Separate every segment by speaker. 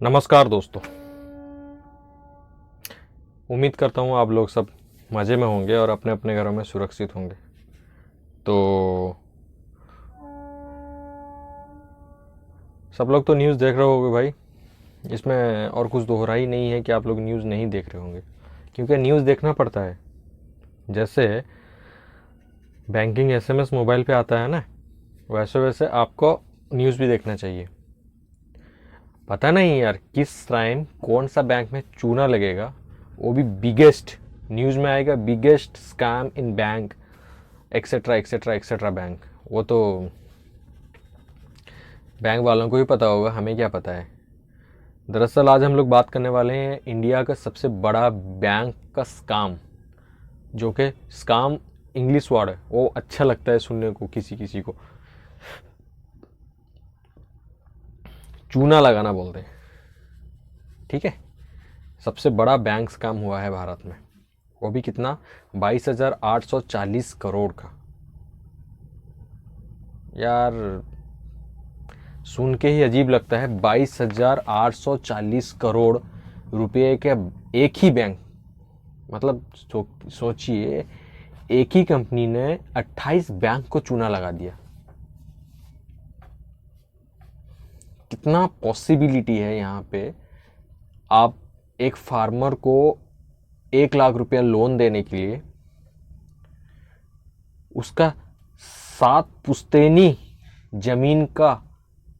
Speaker 1: नमस्कार दोस्तों। उम्मीद करता हूँ आप लोग सब मज़े में होंगे और अपने अपने घरों में सुरक्षित होंगे। तो सब लोग तो न्यूज़ देख रहे होंगे भाई। इसमें और कुछ दोहरा ही नहीं है कि आप लोग न्यूज़ नहीं देख रहे होंगे, क्योंकि न्यूज़ देखना पड़ता है। जैसे बैंकिंग एसएमएस मोबाइल पे आता है ना, वैसे वैसे आपको न्यूज़ भी देखना चाहिए। पता नहीं यार किस टाइम कौन सा बैंक में चूना लगेगा, वो भी बिगेस्ट न्यूज़ में आएगा, बिगेस्ट स्कैम इन bank etcetera etcetera etcetera bank. वो तो बैंक वालों को ही पता होगा, हमें क्या पता है। दरअसल आज हम लोग बात करने वाले हैं इंडिया का सबसे बड़ा बैंक का स्कैम, जो कि स्कैम इंग्लिश वर्ड है, वो अच्छा लगता है सुनने को किसी किसी को। चूना लगाना बोलते हैं, ठीक है। सबसे बड़ा बैंक स्कैम हुआ है भारत में, वो भी कितना, 22,840 करोड़ का। यार सुन के ही अजीब लगता है, 22,840 करोड़ रुपए के एक ही बैंक, मतलब सोचिए एक ही कंपनी ने 28 बैंक को चूना लगा दिया। कितना पॉसिबिलिटी है यहाँ पे। आप एक फार्मर को 1 लाख रुपया लोन देने के लिए उसका 7 पुश्तैनी जमीन का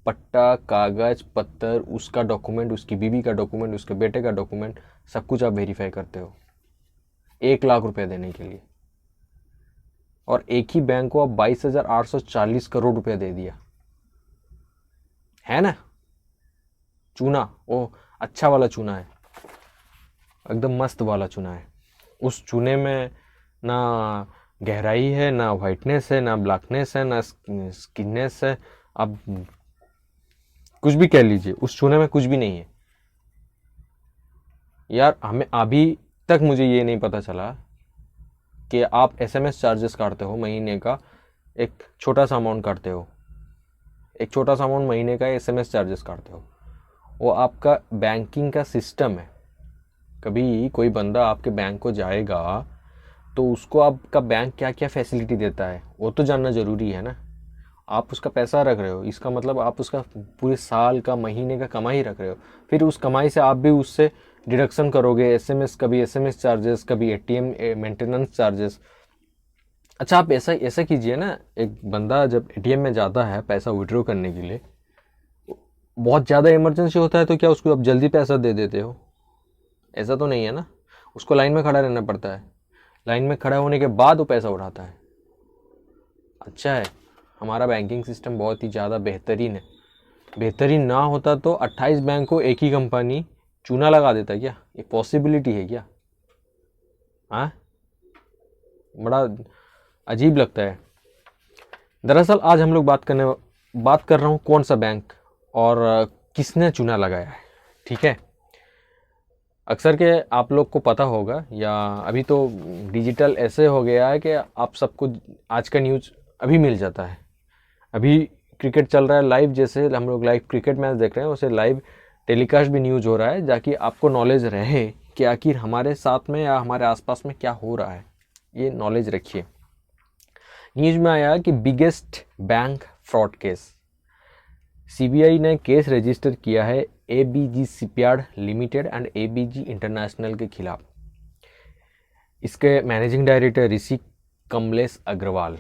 Speaker 1: पट्टा, कागज पत्तर, उसका डॉक्यूमेंट, उसकी बीवी का डॉक्यूमेंट, उसके बेटे का डॉक्यूमेंट, सब कुछ आप वेरीफाई करते हो 1 लाख रुपया देने के लिए। और एक ही बैंक को अब 22,840 करोड़ रुपया दे दिया है ना। चूना वो अच्छा वाला चूना है, एकदम मस्त वाला चूना है। उस चूने में ना गहराई है, ना वाइटनेस है, ना ब्लैकनेस है, ना स्किननेस है। अब कुछ भी कह लीजिए, उस चूने में कुछ भी नहीं है। यार हमें अभी तक मुझे ये नहीं पता चला कि आप एसएमएस चार्जेस काटते हो महीने का, एक छोटा सा अमाउंट काटते हो, एक छोटा सा अमाउंट महीने का एसएमएस चार्जेस काटते हो, वो आपका बैंकिंग का सिस्टम है। कभी कोई बंदा आपके बैंक को जाएगा तो उसको आपका बैंक क्या क्या फैसिलिटी देता है वो तो जानना ज़रूरी है ना। आप उसका पैसा रख रहे हो, इसका मतलब आप उसका पूरे साल का, महीने का कमाई रख रहे हो। फिर उस कमाई से आप भी उससे डिडक्शन करोगे, एसएमएस, कभी एसएमएस चार्जेस, कभी एटीएम मेंटेनेंस चार्जेस। अच्छा आप ऐसा ऐसा कीजिए ना, एक बंदा जब एटीएम में जाता है पैसा विड्रॉ करने के लिए, बहुत ज़्यादा इमरजेंसी होता है तो क्या उसको आप जल्दी पैसा दे देते हो? ऐसा तो नहीं है ना, उसको लाइन में खड़ा रहना पड़ता है। लाइन में खड़ा होने के बाद वो पैसा उठाता है। अच्छा है, हमारा बैंकिंग सिस्टम बहुत ही ज़्यादा बेहतरीन है। बेहतरीन ना होता तो 28 बैंक को एक ही कंपनी चूना लगा देता क्या? ये पॉसिबिलिटी है क्या? हाँ, बड़ा अजीब लगता है। दरअसल आज हम लोग बात कर रहा हूँ कौन सा बैंक और किसने चूना लगाया है, ठीक है। अक्सर के आप लोग को पता होगा, या अभी तो डिजिटल ऐसे हो गया है कि आप सबको आज का न्यूज़ अभी मिल जाता है। अभी क्रिकेट चल रहा है लाइव, जैसे हम लोग लाइव क्रिकेट मैच देख रहे हैं, उसे लाइव टेलीकास्ट भी न्यूज़ हो रहा है, ताकि आपको नॉलेज रहे कि आखिर हमारे साथ में या हमारे आसपास में क्या हो रहा है। ये नॉलेज रखिए। न्यूज़ में आया कि biggest bank fraud case, CBI ने केस रजिस्टर किया है ABG shipyard limited and ABG international के खिलाफ। इसके मैनेजिंग डायरेक्टर ऋषि कमलेश अग्रवाल,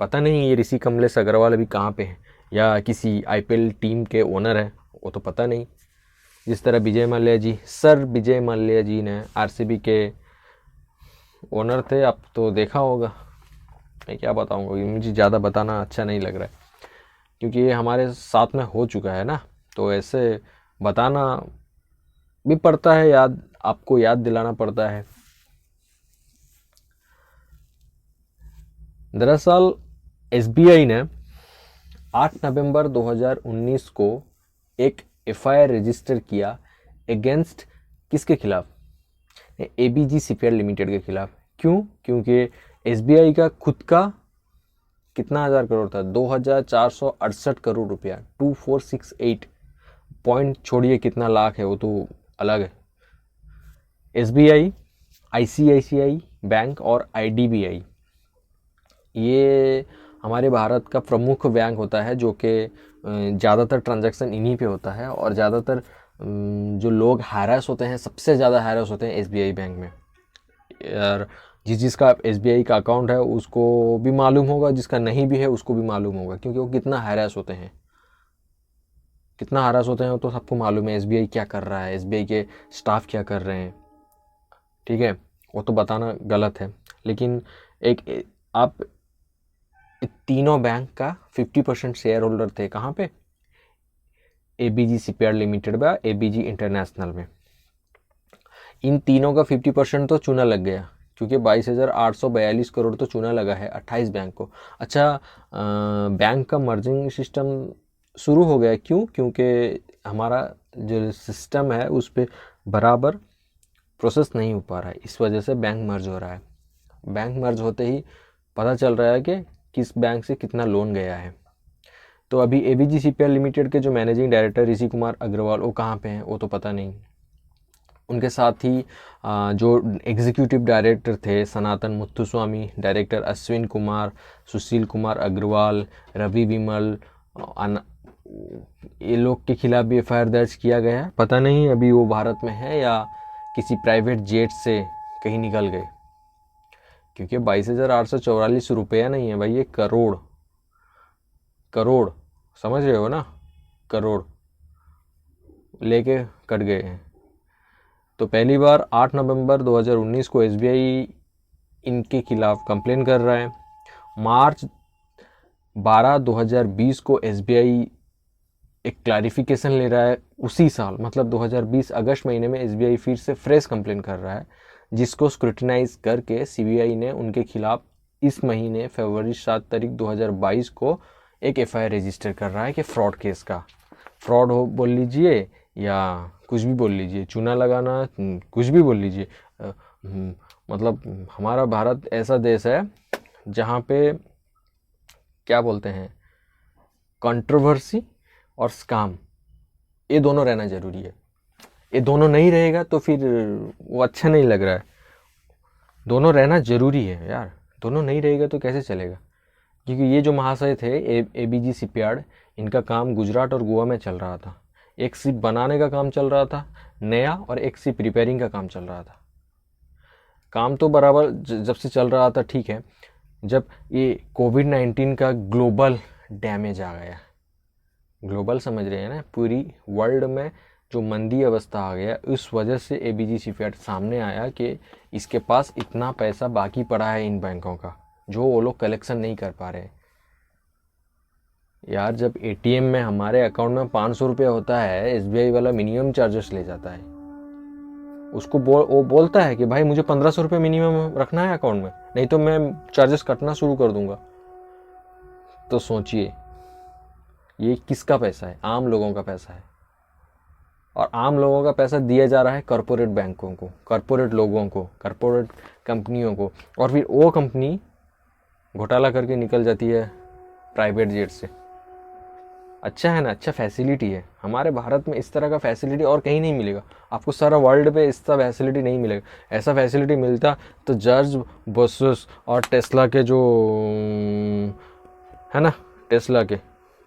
Speaker 1: पता नहीं ये ऋषि कमलेश अग्रवाल अभी कहाँ पे है, या किसी आईपीएल टीम के ओनर है, वो तो पता नहीं। जिस तरह विजय माल्या जी, सर विजय माल्या जी ने आरसीबी के ओनर थे, अब तो देखा होगा। मैं क्या बताऊँगा, मुझे ज़्यादा बताना अच्छा नहीं लग रहा है, क्योंकि ये हमारे साथ में हो चुका है ना, तो ऐसे बताना भी पड़ता है, याद आपको याद दिलाना पड़ता है। दरअसल एसबीआई ने 8 नवंबर 2019 को एक एफआईआर रजिस्टर किया अगेंस्ट किसके खिलाफ? एबीजी शिपयार्ड लिमिटेड के खिलाफ। क्यों? क्योंकि एसबीआई का खुद का कितना हज़ार करोड़ था, 2,468 करोड़ रुपया, 2468 पॉइंट छोड़िए कितना लाख है, वो तो अलग है। SBI, ICICI बैंक और IDBI, ये हमारे भारत का प्रमुख बैंक होता है, जो कि ज़्यादातर ट्रांजैक्शन इन्हीं पे होता है, और ज़्यादातर जो लोग हैरेस होते हैं, सबसे ज़्यादा हैरेस होते हैं SBI बैंक में। यार जिसका SBI का अकाउंट है उसको भी मालूम होगा, जिसका नहीं भी है उसको भी मालूम होगा, क्योंकि वो कितना हैरेस होते हैं, कितना हैरेस होते हैं तो सबको मालूम है। SBI क्या कर रहा है, SBI के स्टाफ क्या कर रहे हैं, ठीक है, वो तो बताना गलत है। लेकिन आप तीनों बैंक का 50% शेयर होल्डर थे, कहाँ पे? ABG शिपयार्ड लिमिटेड व ABG इंटरनेशनल में। इन तीनों का 50% तो चूना लग गया, क्योंकि 22,842 करोड़ तो चूना लगा है 28 बैंक को। अच्छा, बैंक का मर्जिंग सिस्टम शुरू हो गया, क्यों? क्योंकि हमारा जो सिस्टम है उस पर बराबर प्रोसेस नहीं हो पा रहा है, इस वजह से बैंक मर्ज हो रहा है। बैंक मर्ज होते ही पता चल रहा है कि किस बैंक से कितना लोन गया है। तो अभी ABG शिपयार्ड लिमिटेड के जो मैनेजिंग डायरेक्टर ऋषि कुमार अग्रवाल, वो कहाँ पे हैं वो तो पता नहीं। उनके साथ ही जो एग्जीक्यूटिव डायरेक्टर थे, सनातन मुत्थुस्वामी, डायरेक्टर अश्विन कुमार, सुशील कुमार अग्रवाल, रवि विमल, ये लोग के खिलाफ भी FIR दर्ज किया गया है। पता नहीं अभी वो भारत में है या किसी प्राइवेट जेट से कहीं निकल गए, क्योंकि 22,844 रुपया नहीं है भाई, ये करोड़, करोड़, समझ रहे हो ना, करोड़ लेके कट गए हैं। तो पहली बार 8 नवंबर 2019 को SBI इनके खिलाफ कंप्लेन कर रहा है। मार्च 12 2020 को SBI एक क्लैरिफिकेशन ले रहा है। उसी साल मतलब 2020 अगस्त महीने में SBI फिर से फ्रेश कंप्लेन कर रहा है, जिसको स्क्रूटिनाइज करके CBI ने उनके खिलाफ इस महीने फरवरी 7 तारीख 2022 को एक FIR रजिस्टर कर रहा है कि फ्रॉड केस का। फ्रॉड हो बोल लीजिए या कुछ भी बोल लीजिए, चूना लगाना, कुछ भी बोल लीजिए। मतलब हमारा भारत ऐसा देश है जहाँ पे क्या बोलते हैं, कंट्रोवर्सी और स्काम, ये दोनों रहना ज़रूरी है। ये दोनों नहीं रहेगा तो फिर वो अच्छा नहीं लग रहा है। दोनों रहना ज़रूरी है यार, दोनों नहीं रहेगा तो कैसे चलेगा? क्योंकि ये जो महाशय थे ABG शिपयार्ड, इनका काम गुजरात और गोवा में चल रहा था। एक शिप बनाने का काम चल रहा था नया, और एक शिप रिपेयरिंग का काम चल रहा था। काम तो बराबर जब से चल रहा था, ठीक है। जब ये कोविड-19 का ग्लोबल डैमेज आ गया, ग्लोबल समझ रहे हैं ना, पूरी वर्ल्ड में जो मंदी अवस्था आ गया, उस वजह से ABG शिपयार्ड सामने आया कि इसके पास इतना पैसा बाकी पड़ा है इन बैंकों का, जो वो लोग कलेक्शन नहीं कर पा रहे। यार जब ATM में हमारे अकाउंट में 500 रुपया होता है, SBI वाला मिनिमम चार्जेस ले जाता है। उसको वो बोलता है कि भाई मुझे 1500 रुपये मिनिमम रखना है अकाउंट में, नहीं तो मैं चार्जेस कटना शुरू कर दूंगा। तो सोचिए ये किसका पैसा है? आम लोगों का पैसा है। और आम लोगों का पैसा दिया जा रहा है कॉरपोरेट बैंकों को, कॉरपोरेट लोगों को, कॉरपोरेट कंपनियों को, और फिर वो कंपनी घोटाला करके निकल जाती है प्राइवेट जेट से। अच्छा है ना, अच्छा फैसिलिटी है। हमारे भारत में इस तरह का फैसिलिटी और कहीं नहीं मिलेगा आपको, सारा वर्ल्ड पे इस तरह फैसिलिटी नहीं मिलेगा। ऐसा फैसिलिटी मिलता तो जॉर्ज बसोस और टेस्ला के जो है ना, टेस्ला के,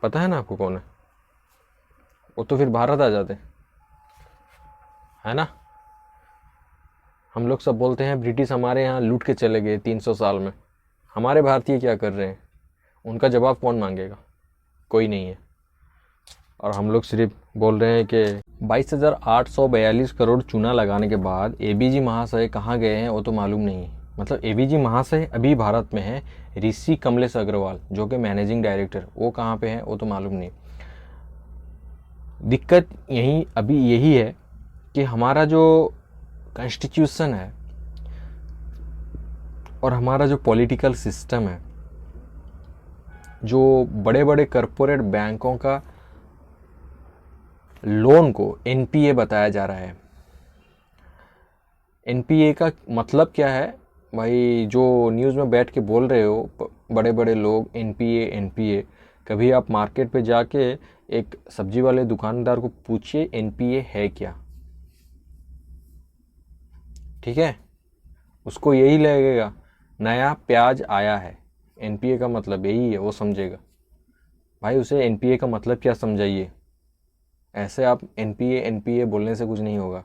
Speaker 1: पता है ना आपको कौन है वो, तो फिर भारत आ जाते, है ना। हम लोग सब बोलते हैं ब्रिटिश हमारे यहाँ लूट के चले गए 300 साल में। हमारे भारतीय क्या कर रहे हैं, उनका जवाब कौन मांगेगा? कोई नहीं है। और हम लोग सिर्फ बोल रहे हैं कि 22,842 करोड़ चूना लगाने के बाद ABG महाशय कहाँ गए हैं वो तो मालूम नहीं है। मतलब ABG महाशय अभी भारत में है, ऋषि कमलेश अग्रवाल जो कि मैनेजिंग डायरेक्टर, वो कहाँ पे हैं वो तो मालूम नहीं। दिक्कत यही है कि हमारा जो कॉन्स्टिट्यूशन है और हमारा जो पॉलिटिकल सिस्टम है, जो बड़े बड़े कॉरपोरेट बैंकों का लोन को NPA बताया जा रहा है। NPA का मतलब क्या है भाई? जो न्यूज़ में बैठ के बोल रहे हो बड़े बड़े लोग, NPA कभी आप मार्केट पे जाके एक सब्जी वाले दुकानदार को पूछिए एनपीए है क्या, ठीक है, उसको यही लगेगा नया प्याज आया है, एनपीए का मतलब यही है, वो समझेगा। भाई उसे एनपीए का मतलब क्या समझाइए, ऐसे आप एनपीए एनपीए बोलने से कुछ नहीं होगा।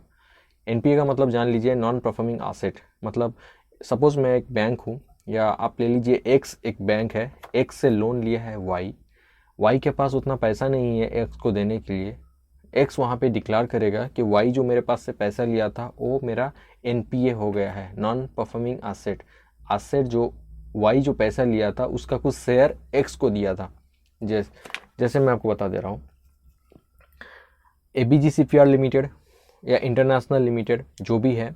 Speaker 1: एनपीए का मतलब जान लीजिए नॉन परफॉर्मिंग एसेट। मतलब सपोज मैं एक बैंक हूँ, या आप ले लीजिए एक्स एक बैंक है, एक्स से लोन लिया है वाई, वाई के पास उतना पैसा नहीं है एक्स को देने के लिए। एक्स वहाँ पे डिक्लेयर करेगा कि वाई जो मेरे पास से पैसा लिया था वो मेरा एनपीए हो गया है, नॉन परफॉर्मिंग एसेट। एसेट जो वाई जो पैसा लिया था उसका कुछ शेयर एक्स को दिया था। जैसे मैं आपको बता दे रहा हूँ, एबीजी शिपयार्ड लिमिटेड या इंटरनेशनल लिमिटेड जो भी है,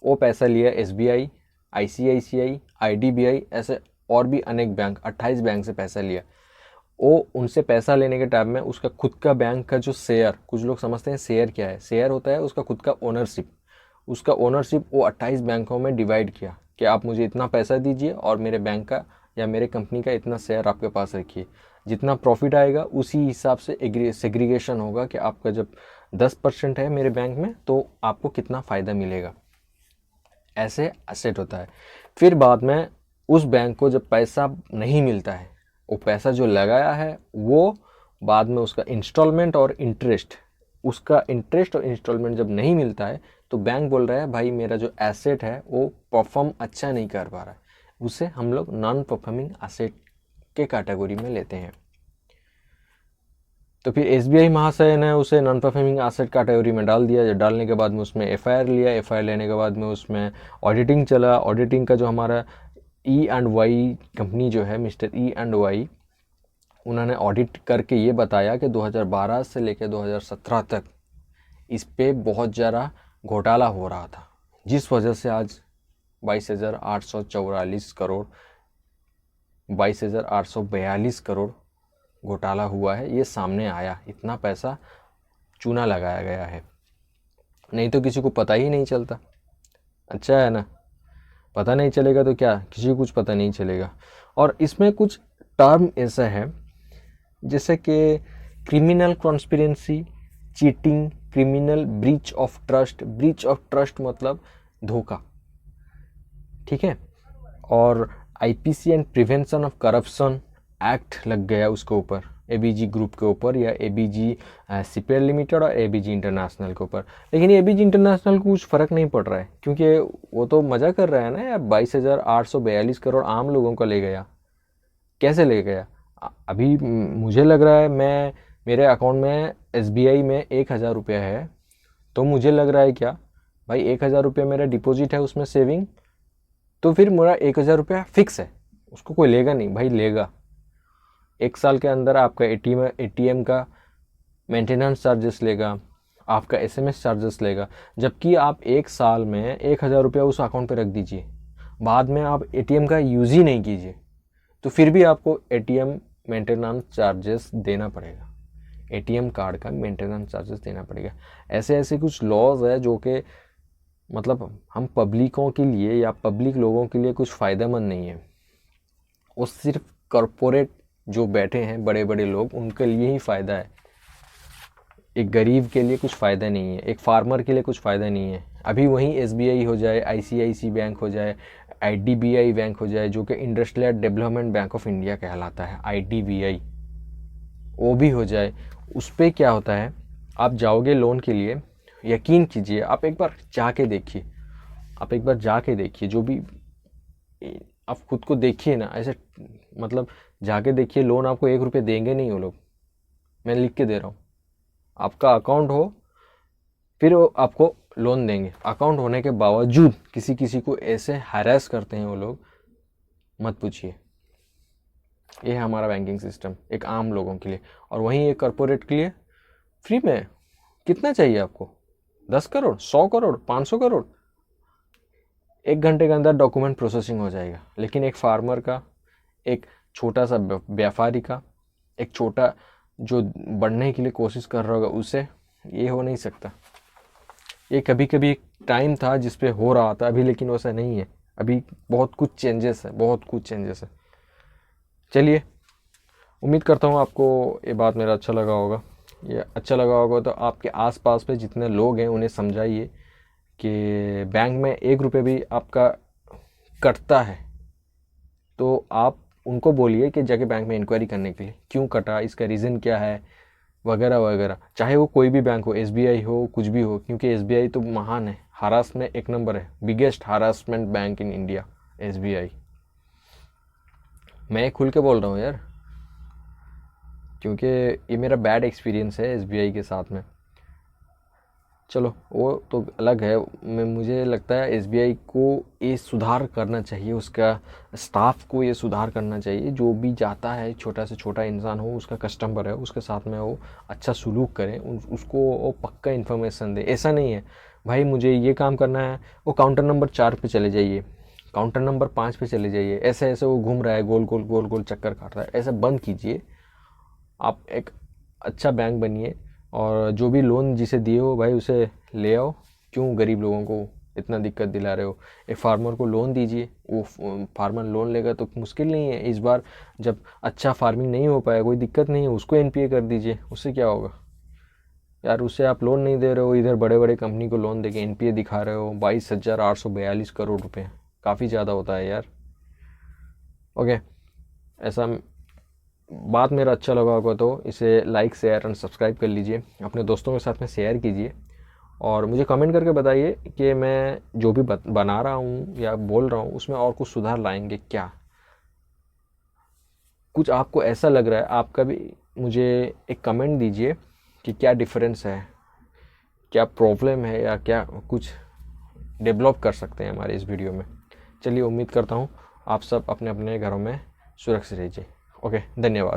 Speaker 1: वो पैसा लिया एसबीआई, आईसीआईसीआई, आईडीबीआई, ऐसे और भी अनेक बैंक, 28 बैंक से पैसा लिया। वो उनसे पैसा लेने के टाइम में उसका खुद का बैंक का जो शेयर, कुछ लोग समझते हैं शेयर क्या है, शेयर होता है उसका खुद का ओनरशिप। उसका ओनरशिप वो 28 बैंकों में डिवाइड किया कि आप मुझे इतना पैसा दीजिए और मेरे बैंक का या मेरे कंपनी का इतना शेयर आपके पास रखिए, जितना प्रॉफिट आएगा उसी हिसाब से सेग्रीगेशन होगा कि आपका जब 10% है मेरे बैंक में तो आपको कितना फ़ायदा मिलेगा। ऐसे एसेट होता है। फिर बाद में उस बैंक को जब पैसा नहीं मिलता है, वो पैसा जो लगाया है वो बाद में उसका इंस्टॉलमेंट और इंटरेस्ट, उसका इंटरेस्ट और इंस्टॉलमेंट जब नहीं मिलता है तो बैंक बोल रहा है भाई मेरा जो एसेट है वो परफॉर्म अच्छा नहीं कर पा रहा है, उसे हम लोग नॉन परफॉर्मिंग एसेट के कैटेगरी में लेते हैं। तो फिर एसबीआई महाशय ने उसे नॉन परफॉर्मिंग एसेट कैटेगरी में डाल दिया। डालने के बाद में उसमें एफआईआर लिया, एफआईआर लेने के बाद में उसमें ऑडिटिंग चला। ऑडिटिंग का जो हमारा E&Y कंपनी जो है, मिस्टर E&Y, उन्होंने ऑडिट करके ये बताया कि 2012 से लेकर 2017 तक इस पे बहुत ज़्यादा घोटाला हो रहा था, जिस वजह से आज 22,844 करोड़ 22,842 करोड़ घोटाला हुआ है, ये सामने आया। इतना पैसा चूना लगाया गया है, नहीं तो किसी को पता ही नहीं चलता। अच्छा है ना, पता नहीं चलेगा तो क्या, किसी को कुछ पता नहीं चलेगा। और इसमें कुछ टर्म ऐसा है जैसे कि criminal conspiracy, cheating, criminal breach of trust. Breach of trust मतलब धोखा, ठीक है। और IPC and prevention of corruption act लग गया उसके ऊपर, एबीजी ग्रुप के ऊपर या एबीजी शिपयार्ड लिमिटेड और एबीजी इंटरनेशनल के ऊपर। लेकिन एबीजी इंटरनेशनल को कुछ फ़र्क नहीं पड़ रहा है, क्योंकि वो तो मज़ा कर रहा है ना यार। 22,842 करोड़ आम लोगों का ले गया। कैसे ले गया? अभी मुझे लग रहा है मेरे अकाउंट में एसबीआई में 1,000 रुपया है, तो मुझे लग रहा है क्या भाई 1,000 रुपया मेरा डिपॉजिट है उसमें सेविंग, तो फिर मेरा 1,000 रुपया फिक्स है, उसको कोई लेगा नहीं। भाई लेगा। 1 साल के अंदर आपका एटीएम का मेंटेनेंस चार्जेस लेगा, आपका एसएमएस चार्जेस लेगा। जबकि आप 1 साल में 1,000 रुपया उस अकाउंट पे रख दीजिए, बाद में आप एटीएम का यूज़ ही नहीं कीजिए, तो फिर भी आपको एटीएम मेंटेनेंस चार्जेस देना पड़ेगा, एटीएम कार्ड का मेंटेनेंस चार्जेस देना पड़ेगा। ऐसे ऐसे कुछ लॉज है जो कि मतलब हम पब्लिकों के लिए या पब्लिक लोगों के लिए कुछ फ़ायदेमंद नहीं है। वो सिर्फ कॉरपोरेट जो बैठे हैं बड़े बड़े लोग, उनके लिए ही फ़ायदा है। एक गरीब के लिए कुछ फ़ायदा नहीं है, एक फार्मर के लिए कुछ फ़ायदा नहीं है। अभी वहीं एसबीआई हो जाए, आईसीआईसी बैंक हो जाए, आईडीबीआई बैंक हो जाए, जो कि industrial development bank of India कहलाता है, आईडीबीआई, वो भी हो जाए, उस पर क्या होता है, आप जाओगे लोन के लिए, यकीन कीजिए, आप एक बार जाके देखिए, आप एक बार जाके देखिए, जो भी आप खुद को देखिए ना, ऐसे मतलब जाके देखिए, लोन आपको 1 रुपये देंगे नहीं वो लोग, मैं लिख के दे रहा हूँ। आपका अकाउंट हो फिर वो आपको लोन देंगे। अकाउंट होने के बावजूद किसी किसी को ऐसे हैरेस करते हैं वो लोग, मत पूछिए। ये है हमारा बैंकिंग सिस्टम एक आम लोगों के लिए। और वहीं एक कॉरपोरेट के लिए फ्री में कितना चाहिए आपको, 10 करोड़, 100 करोड़, 500 करोड़, 1 घंटे के अंदर डॉक्यूमेंट प्रोसेसिंग हो जाएगा। लेकिन एक फार्मर का, एक छोटा सा व्यापारी का, एक छोटा जो बढ़ने के लिए कोशिश कर रहा होगा, उसे ये हो नहीं सकता। ये कभी कभी टाइम था जिस पे हो रहा था, अभी लेकिन वैसा नहीं है। अभी बहुत कुछ चेंजेस है, बहुत कुछ चेंजेस है। चलिए, उम्मीद करता हूँ आपको ये बात मेरा अच्छा लगा होगा। ये अच्छा लगा होगा तो आपके आसपास पे जितने लोग हैं उन्हें समझाइए कि बैंक में 1 रुपये भी आपका कटता है तो आप उनको बोलिए कि जाके बैंक में इंक्वायरी करने के लिए क्यों कटा, इसका रीज़न क्या है, वगैरह वगैरह। चाहे वो कोई भी बैंक हो, एसबीआई हो, कुछ भी हो, क्योंकि एसबीआई तो महान है, हरास में 1 नंबर है, biggest harassment bank in India SBI. मैं खुल के बोल रहा हूँ यार, क्योंकि ये मेरा बैड एक्सपीरियंस है एसबीआई के साथ में। चलो वो तो अलग है। मुझे लगता है एसबीआई को ये सुधार करना चाहिए, उसका स्टाफ को ये सुधार करना चाहिए। जो भी जाता है, छोटा से छोटा इंसान हो, उसका कस्टमर है, उसके साथ में वो अच्छा सलूक करें, उसको वो पक्का इन्फॉर्मेशन दे। ऐसा नहीं है भाई मुझे ये काम करना है, वो काउंटर नंबर 4 पे चले जाइए, काउंटर नंबर 5 पे चले जाइए, ऐसे ऐसे वो घूम रहा है, गोल गोल गोल गोल चक्कर काट रहा है। ऐसा बंद कीजिए, आप एक अच्छा बैंक बनिए और जो भी लोन जिसे दिए हो भाई उसे ले आओ। क्यों गरीब लोगों को इतना दिक्कत दिला रहे हो? एक फार्मर को लोन दीजिए, वो फार्मर लोन लेगा तो मुश्किल नहीं है। इस बार जब अच्छा फार्मिंग नहीं हो पाया, कोई दिक्कत नहीं है, उसको एनपीए कर दीजिए, उससे क्या होगा यार? उससे आप लोन नहीं दे रहे हो, इधर बड़े बड़े कंपनी को लोन देके एनपीए दिखा रहे हो। 22,842 करोड़ रुपए, काफ़ी ज़्यादा होता है यार। ओके, ऐसा बात मेरा अच्छा लगा होगा तो इसे लाइक शेयर एंड सब्सक्राइब कर लीजिए, अपने दोस्तों के साथ में शेयर कीजिए और मुझे कमेंट करके बताइए कि मैं जो भी बना रहा हूँ या बोल रहा हूँ उसमें और कुछ सुधार लाएंगे क्या। कुछ आपको ऐसा लग रहा है, आपका भी मुझे एक कमेंट दीजिए कि क्या डिफरेंस है, क्या प्रॉब्लम है, या क्या कुछ डेवलप कर सकते हैं हमारे इस वीडियो में। चलिए, उम्मीद करता हूँ आप सब अपने अपने घरों में सुरक्षित रहिए। ओके, धन्यवाद।